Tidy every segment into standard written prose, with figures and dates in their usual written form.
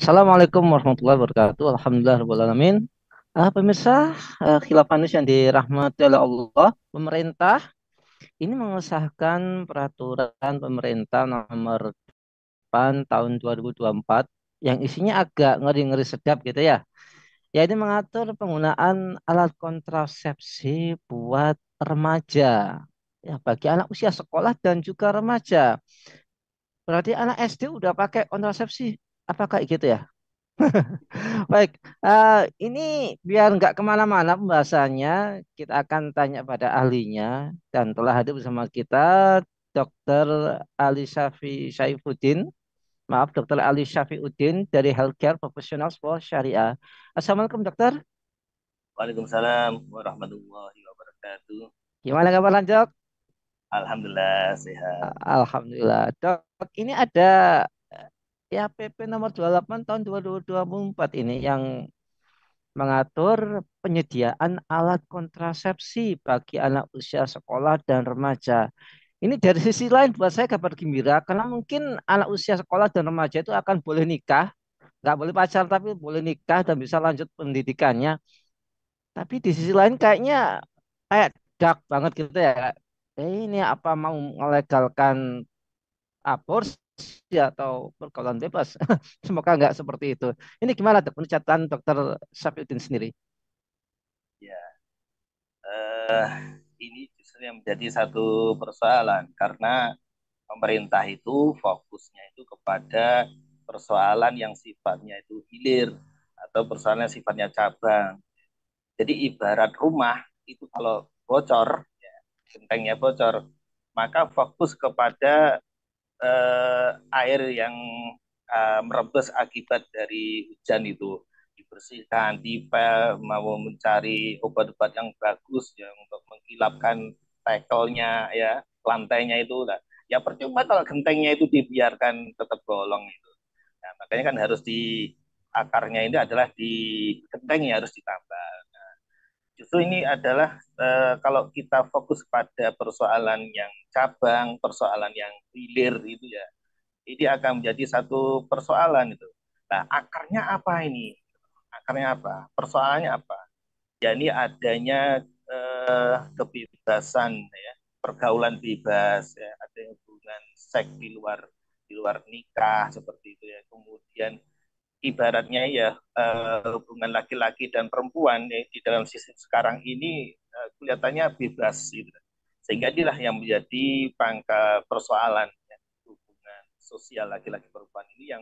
Assalamualaikum warahmatullahi wabarakatuh. Alhamdulillah rabbil alamin. Pemirsa, khilafah Indonesia yang dirahmati oleh Allah, pemerintah ini mengesahkan peraturan pemerintah nomor 8 tahun 2024 yang isinya agak ngeri-ngeri sedap gitu ya. Ya ini mengatur penggunaan alat kontrasepsi buat remaja. Ya bagi anak usia sekolah dan juga remaja. Berarti anak SD udah pakai kontrasepsi. Apa kayak gitu ya? Baik, ini biar nggak kemana-mana pembahasannya, kita akan tanya pada ahlinya dan telah hadir bersama kita Dr. Ali Syafiuddin, maaf Dr. Ali Syafiuddin dari Healthcare Professionals for Syariah. Assalamualaikum dokter, Waalaikumsalam warahmatullahi wabarakatuh. gimana kabar Dok? Alhamdulillah sehat. Alhamdulillah dok, ini ada ya PP nomor 28 tahun 2024 ini yang mengatur penyediaan alat kontrasepsi bagi anak usia sekolah dan remaja. Ini dari sisi lain buat saya kabar gembira karena mungkin anak usia sekolah dan remaja itu akan boleh nikah, nggak boleh pacar tapi boleh nikah dan bisa lanjut pendidikannya. Tapi di sisi lain kayaknya kayak dark banget gitu ya. Ini apa mau melegalkan aborsi atau pergaulan bebas? Semoga nggak seperti itu. Ini gimana dok? Ini catatan dokter Syafruddin sendiri. Ya, eh, ini justru yang menjadi satu persoalan karena pemerintah itu fokusnya itu kepada persoalan yang sifatnya itu hilir atau persoalan yang sifatnya cabang. Jadi ibarat rumah itu kalau bocor, ya, gentengnya bocor, maka fokus kepada air yang merebes akibat dari hujan itu dibersihkan, dipel, mau mencari obat-obat yang bagus ya untuk menghilapkan tekelnya ya, lantainya itu lah. Ya percuma kalau gentengnya itu dibiarkan tetap bolong itu. Nah, makanya kan harus di akarnya ini adalah di gentengnya harus ditambah. Justru ini adalah kalau kita fokus pada persoalan yang cabang, persoalan yang hilir itu ya, ini akan menjadi satu persoalan itu. Nah, akarnya apa ini? Akarnya apa? Persoalannya apa? Ya ini adanya kebebasan ya, pergaulan bebas ya, ada hubungan seks di luar nikah seperti itu ya. Kemudian ibaratnya ya hubungan laki-laki dan perempuan ya, di dalam sistem sekarang ini kelihatannya bebas gitu. Sehingga inilah yang menjadi pangkal persoalan ya, hubungan sosial laki-laki perempuan ini yang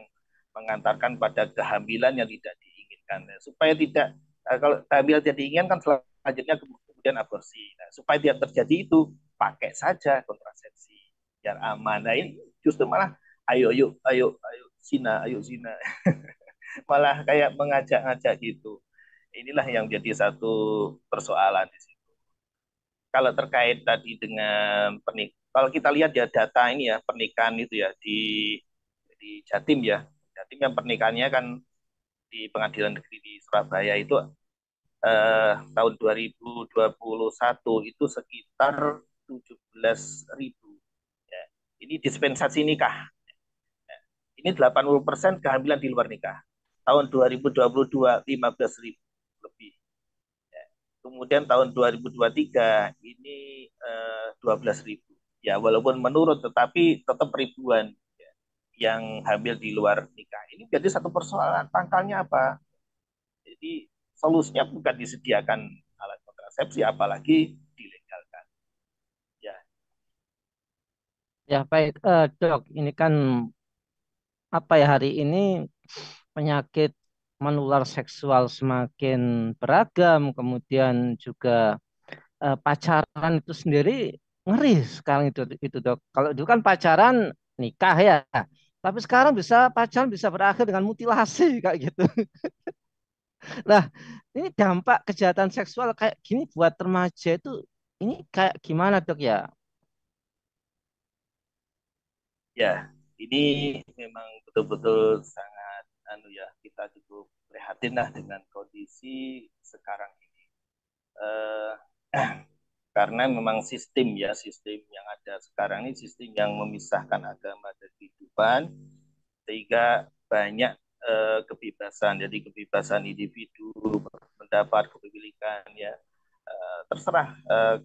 mengantarkan pada kehamilan yang tidak diinginkan. Nah, supaya tidak kalau kehamilan tidak diinginkan selanjutnya kemudian aborsi. Nah, supaya tidak terjadi itu pakai saja kontrasepsi biar aman. Nah, ini justru malah ayo yuk ayo ayo ayo zina malah kayak mengajak-ngajak gitu. Inilah yang jadi satu persoalan di situ. Kalau terkait tadi dengan kalau kita lihat ya data ini ya pernikahan itu ya di Jatim ya. Jatim yang pernikahannya kan di Pengadilan Negeri di Surabaya itu tahun 2021 itu sekitar 17.000 ya. Ini dispensasi nikah. Ini 80% kehamilan di luar nikah. Tahun 2022 15.000 lebih. Ya. Kemudian tahun 2023 ini 12.000. Ya, walaupun menurun tetapi tetap ribuan ya, yang hamil di luar nikah. Ini jadi satu persoalan. Pangkalnya apa? Jadi solusinya bukan disediakan alat kontrasepsi apalagi dilegalkan. Ya, Ya baik, dok, ini kan apa ya hari ini penyakit menular seksual semakin beragam, kemudian juga pacaran itu sendiri ngeri sekarang itu dok. Kalau dulu kan pacaran nikah ya, tapi sekarang bisa pacaran bisa berakhir dengan mutilasi kayak gitu. Nah, ini dampak kejahatan seksual kayak gini buat remaja itu ini kayak gimana dok ya? ya. Ini memang betul-betul sangat anu ya, kita cukup prihatin lah dengan kondisi sekarang ini. Eh, karena memang sistem yang ada sekarang ini sistem yang memisahkan agama dan kehidupan sehingga banyak kebebasan, jadi kebebasan individu, pendapat, kepemilikan, ya. Terserah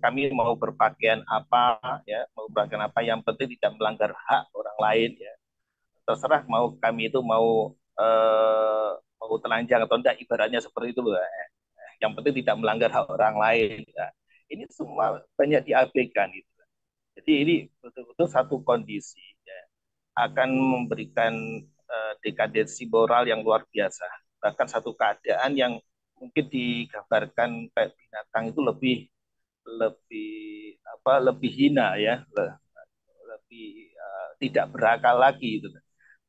kami mau berpakaian apa, ya, mau berpakaian apa, yang penting tidak melanggar hak orang lain, ya. Terserah mau kami itu mau telanjang atau tidak, ibaratnya seperti itu loh. Yang penting tidak melanggar hak orang lain. Ya. Ini semua banyak diabaikan gitu. Jadi ini betul-betul satu kondisi, ya, akan memberikan dekadensi moral yang luar biasa. Bahkan satu keadaan yang mungkin digambarkan kayak binatang itu lebih lebih lebih hina, ya, lebih tidak berakal lagi gitu.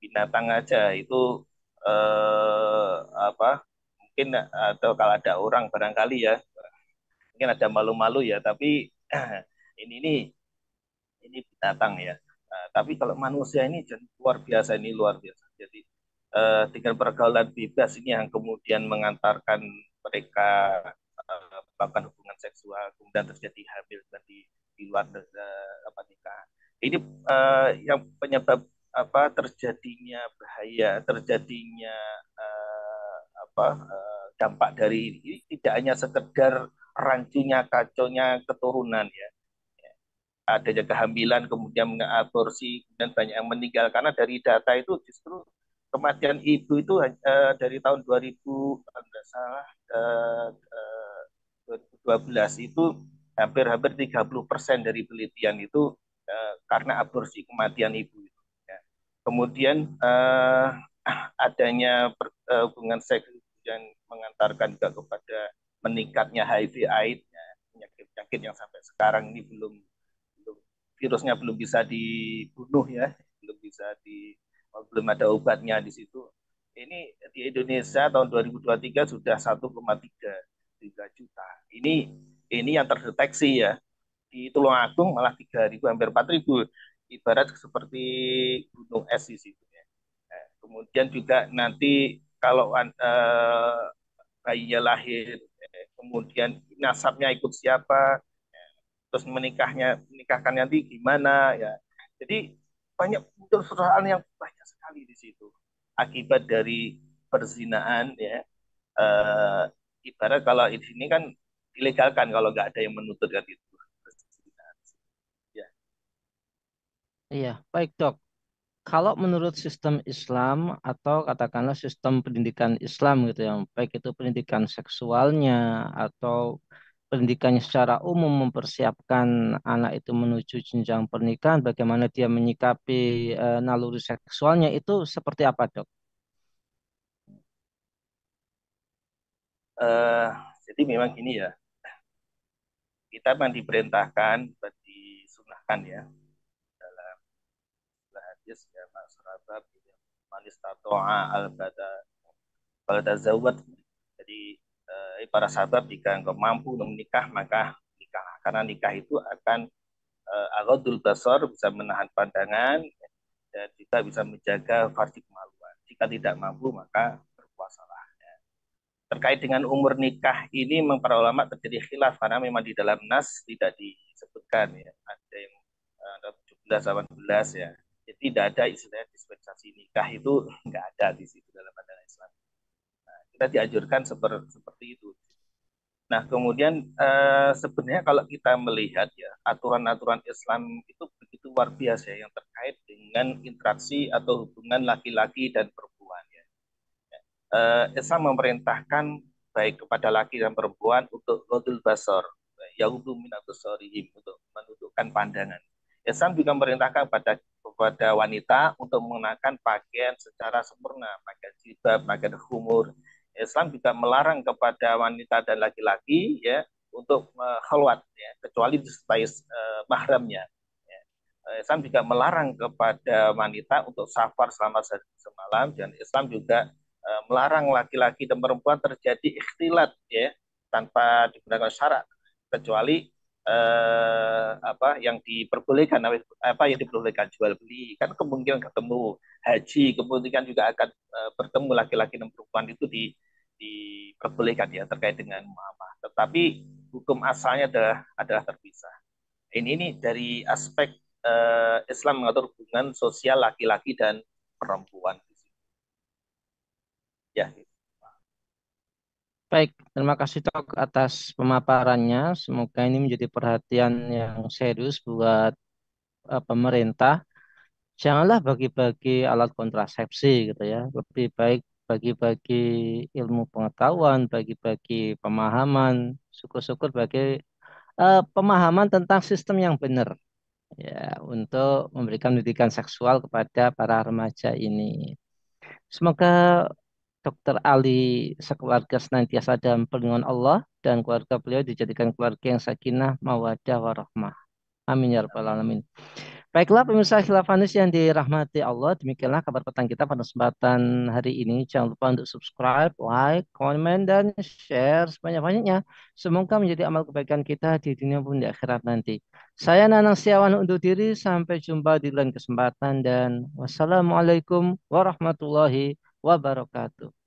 Binatang aja itu apa mungkin, atau kalau ada orang barangkali, ya, mungkin ada malu-malu, ya, tapi ini ini binatang, ya. Tapi kalau manusia ini luar biasa, ini luar biasa. Jadi dengan pergaulan bebas ini yang kemudian mengantarkan mereka melakukan hubungan seksual, kemudian terjadi hamil dan di luar nikah. Ini yang penyebab terjadinya bahaya, terjadinya dampak dari ini tidak hanya sekedar rancunya, kacaunya keturunan, ya, adanya kehamilan, kemudian mengaborsi, kemudian banyak yang meninggal. Karena dari data itu justru kematian ibu itu dari tahun 2000, kalau tidak salah, 2012 itu hampir-hampir 30% dari penelitian itu karena aborsi, kematian ibu itu. Ya. Kemudian adanya hubungan seks yang mengantarkan juga kepada meningkatnya HIV/AIDS, ya, penyakit-penyakit yang sampai sekarang ini belum virusnya belum bisa dibunuh, ya, belum ada obatnya di situ. Ini di Indonesia tahun 2023 sudah 1,3 juta. Ini yang terdeteksi, ya. Di Tulungagung malah 3.000, hampir 4.000. Ibarat seperti gunung es di situ, ya. Kemudian juga nanti kalau bayinya lahir, kemudian nasabnya ikut siapa, terus menikahkan nanti gimana, ya. Jadi banyak muncul persoalan yang banyak sekali di situ akibat dari perzinaan, ya. eh, Ibarat kalau di sini kan dilegalkan kalau nggak ada yang menuntut kan itu perzinaan, ya. Iya, baik dok. Kalau menurut sistem Islam atau katakanlah sistem pendidikan Islam gitu ya, baik itu pendidikan seksualnya atau pendidikannya secara umum mempersiapkan anak itu menuju jenjang pernikahan, bagaimana dia menyikapi naluri seksualnya itu seperti apa dok? Eh, jadi memang gini, ya, kita memang diperintahkan, disunahkan, ya, dalam hadis, ya, Mas Rabat, manis tatoa al bada zawat. Jadi para sahabat, jika engkau mampu untuk menikah, maka nikah, karena nikah itu akan aghadul basar, bisa menahan pandangan, dan juga bisa menjaga farji kemaluan. Jika tidak mampu, maka berpuasalah. Terkait dengan umur nikah ini, memang para ulama terjadi khilaf karena memang di dalam nas tidak disebutkan, ya. Ada yang 17, 18, ya. Jadi tidak ada istilah dispensasi nikah, itu nggak ada di situ dalam pandangan Islam. Kita dianjurkan seperti itu. Nah, kemudian sebenarnya kalau kita melihat, ya, aturan-aturan Islam itu begitu luar biasa, ya, yang terkait dengan interaksi atau hubungan laki-laki dan perempuan, ya. Islam memerintahkan baik kepada laki dan perempuan untuk rodul basor, yahudu minatusorihim, untuk menundukkan pandangan. Islam juga memerintahkan kepada wanita untuk mengenakan pakaian secara sempurna, pakaian jilbab, pakaian khumur. Islam juga melarang kepada wanita dan laki-laki, ya, untuk khalwat, ya, kecuali disertai mahramnya. Ya. Islam juga melarang kepada wanita untuk safar selama semalam, dan Islam juga melarang laki-laki dan perempuan terjadi ikhtilat, ya, tanpa digunakan syarat, kecuali yang diperbolehkan, yang diperbolehkan jual beli, kan kemungkinan ketemu haji, kemungkinan juga akan bertemu laki-laki dan perempuan itu diperbolehkan, ya, terkait dengan muamalah. Tetapi hukum asalnya adalah terpisah. Ini dari aspek Islam mengatur hubungan sosial laki-laki dan perempuan. Ya, Baik, terima kasih Tok atas pemaparannya. Semoga ini menjadi perhatian yang serius buat pemerintah. Janganlah bagi-bagi alat kontrasepsi gitu ya. Lebih baik bagi-bagi ilmu pengetahuan, bagi-bagi pemahaman, syukur-syukur bagi pemahaman tentang sistem yang benar ya untuk memberikan pendidikan seksual kepada para remaja ini. Semoga Dokter Ali sekeluarga senantiasa dalam perlindungan Allah dan keluarga beliau dijadikan keluarga yang sakinah, mawadah, warahmah. Amin ya rabbal amin. alamin. Baiklah pemirsa Khilafanis yang dirahmati Allah, demikianlah kabar petang kita pada kesempatan hari ini. Jangan lupa untuk subscribe, like, komen, dan share sebanyak-banyaknya. Semoga menjadi amal kebaikan kita di dunia pun di akhirat nanti. Saya Nanang Setiawan undur diri, sampai jumpa di lain kesempatan dan wassalamualaikum warahmatullahi wabarakatuh.